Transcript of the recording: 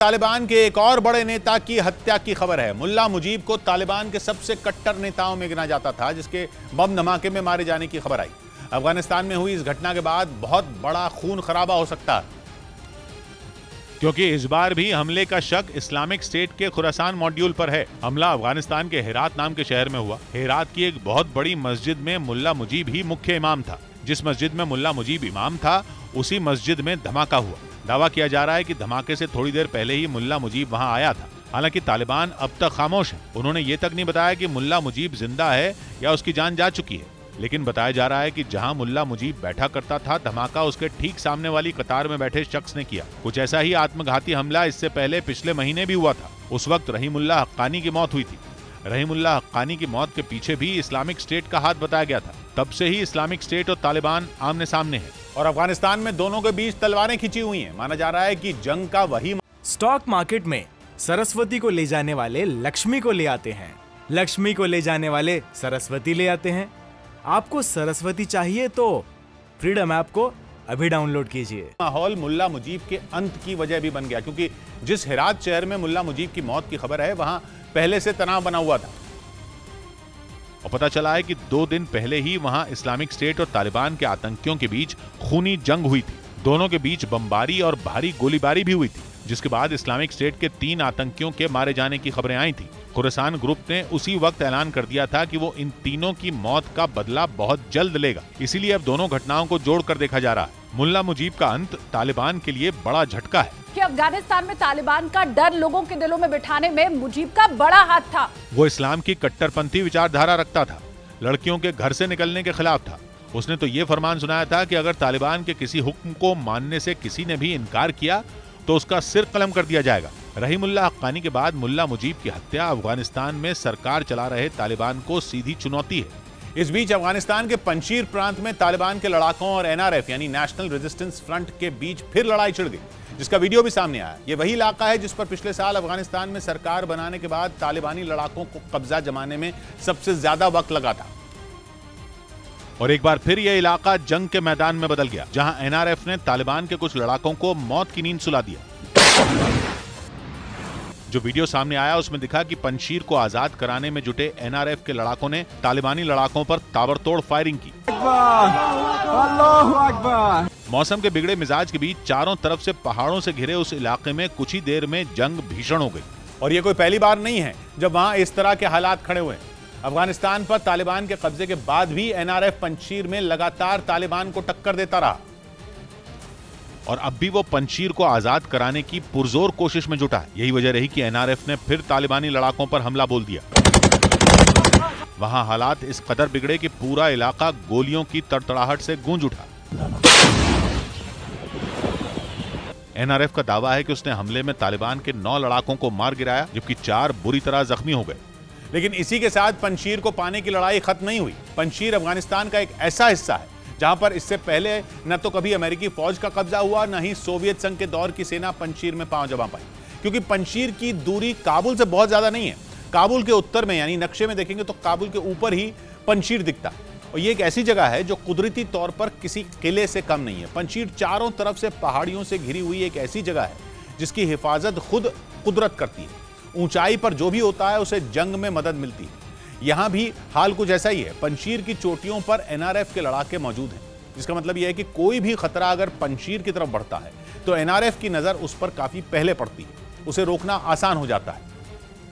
तालिबान के एक और बड़े नेता की हत्या की खबर है। मुल्ला मुजीब को तालिबान के सबसे कट्टर नेताओं में गिना जाता था, जिसके बम धमाके में मारे जाने की खबर आई। अफगानिस्तान में हुई इस घटना के बाद बहुत बड़ा खून खराबा हो सकता है, क्योंकि इस बार भी हमले का शक इस्लामिक स्टेट के खुरासान मॉड्यूल पर है। हमला अफगानिस्तान के हेरात नाम के शहर में हुआ। हेरात की एक बहुत बड़ी मस्जिद में मुल्ला मुजीब ही मुख्य इमाम था। जिस मस्जिद में मुल्ला मुजीब इमाम था, उसी मस्जिद में धमाका हुआ। दावा किया जा रहा है कि धमाके से थोड़ी देर पहले ही मुल्ला मुजीब वहां आया था। हालांकि तालिबान अब तक खामोश है। उन्होंने ये तक नहीं बताया कि मुल्ला मुजीब जिंदा है या उसकी जान जा चुकी है। लेकिन बताया जा रहा है कि जहां मुल्ला मुजीब बैठा करता था, धमाका उसके ठीक सामने वाली कतार में बैठे शख्स ने किया। कुछ ऐसा ही आत्मघाती हमला इससे पहले पिछले महीने भी हुआ था। उस वक्त रहीमुल्लाह हक्कानी की मौत हुई थी। रहीमुल्लाह हक्कानी की मौत के पीछे भी इस्लामिक स्टेट का हाथ बताया गया था। तब से ही इस्लामिक स्टेट और तालिबान आमने सामने है और अफगानिस्तान में दोनों के बीच तलवारें खिंची हुई हैं। माना जा रहा है कि जंग का वही स्टॉक मार्केट में सरस्वती को ले जाने वाले लक्ष्मी को ले आते हैं, लक्ष्मी को ले जाने वाले सरस्वती ले आते हैं। आपको सरस्वती चाहिए तो फ्रीडम ऐप को अभी डाउनलोड कीजिए। माहौल मुल्ला मुजीब के अंत की वजह भी बन गया, क्योंकि जिस हेरात शहर में मुल्ला मुजीब की मौत की खबर है, वहां पहले से तनाव बना हुआ था और पता चला है कि 2 दिन पहले ही वहां इस्लामिक स्टेट और तालिबान के आतंकियों के बीच खूनी जंग हुई थी। दोनों के बीच बमबारी और भारी गोलीबारी भी हुई थी, जिसके बाद इस्लामिक स्टेट के 3 आतंकियों के मारे जाने की खबरें आई थी। खुरासान ग्रुप ने उसी वक्त ऐलान कर दिया था कि वो इन तीनों की मौत का बदला बहुत जल्द लेगा। इसीलिए अब दोनों घटनाओं को जोड़कर देखा जा रहा है। मुल्ला मुजीब का अंत तालिबान के लिए बड़ा झटका है कि अफगानिस्तान में तालिबान का डर लोगों के दिलों में बिठाने में मुजीब का बड़ा हाथ था। वो इस्लाम की कट्टरपंथी विचारधारा रखता था, लड़कियों के घर से निकलने के खिलाफ था। उसने तो ये फरमान सुनाया था कि अगर तालिबान के किसी हुक्म को मानने से किसी ने भी इनकार किया तो उसका सिर कलम कर दिया जाएगा। रहीमुल्लाह हक्कानी के बाद मुल्ला मुजीब की हत्या अफगानिस्तान में सरकार चला रहे तालिबान को सीधी चुनौती है। इस बीच अफगानिस्तान के पंशीर प्रांत में तालिबान के लड़ाकों और एनआरएफ यानी नेशनल रेजिस्टेंस फ्रंट के बीच फिर लड़ाई छिड़ गई, जिसका वीडियो भी सामने आया। ये वही इलाका है जिस पर पिछले साल अफगानिस्तान में सरकार बनाने के बाद तालिबानी लड़ाकों को कब्जा जमाने में सबसे ज्यादा वक्त लगा था। और एक बार फिर यह इलाका जंग के मैदान में बदल गया, जहां एनआरएफ ने तालिबान के कुछ लड़ाकों को मौत की नींद सुला दिया। जो वीडियो सामने आया उसमें दिखा कि पंशीर को आजाद कराने में जुटे एनआरएफ के लड़ाकों ने तालिबानी लड़ाकों पर ताबड़तोड़ फायरिंग की। मौसम के बिगड़े मिजाज के बीच चारों तरफ से पहाड़ों से घिरे उस इलाके में कुछ ही देर में जंग भीषण हो गई। और ये कोई पहली बार नहीं है जब वहां इस तरह के हालात खड़े हुए। अफगानिस्तान पर तालिबान के कब्जे के बाद भी एनआरएफ पंशीर में लगातार तालिबान को टक्कर देता रहा और अब भी वो पंशीर को आजाद कराने की पुरजोर कोशिश में जुटा है। यही वजह रही कि एनआरएफ ने फिर तालिबानी लड़ाकों पर हमला बोल दिया। वहां हालात इस कदर बिगड़े कि पूरा इलाका गोलियों की तड़तड़ाहट से गूंज उठा। एनआरएफ का दावा है कि उसने हमले में तालिबान के 9 लड़ाकों को मार गिराया, जबकि 4 बुरी तरह जख्मी हो गए। लेकिन इसी के साथ पंशीर को पाने की लड़ाई खत्म नहीं हुई। पंशीर अफगानिस्तान का एक ऐसा हिस्सा है जहां पर इससे पहले न तो कभी अमेरिकी फौज का कब्जा हुआ, न ही सोवियत संघ के दौर की सेना पंशीर में पांव जमा पाई, क्योंकि पंशीर की दूरी काबुल से बहुत ज्यादा नहीं है। काबुल के उत्तर में, यानी नक्शे में देखेंगे तो काबुल के ऊपर ही पंशीर दिखता है और ये एक ऐसी जगह है जो कुदरती तौर पर किसी किले से कम नहीं है। पंशीर चारों तरफ से पहाड़ियों से घिरी हुई एक ऐसी जगह है जिसकी हिफाजत खुद कुदरत करती है। ऊंचाई पर जो भी होता है उसे जंग में मदद मिलती है। यहां भी हाल कुछ ऐसा ही है। पंशीर की चोटियों पर एनआरएफ के लड़ाके मौजूद हैं, जिसका मतलब यह है कि कोई भी खतरा अगर पंशीर की तरफ बढ़ता है तो एनआरएफ की नजर उस पर काफी पहले पड़ती है, उसे रोकना आसान हो जाता है।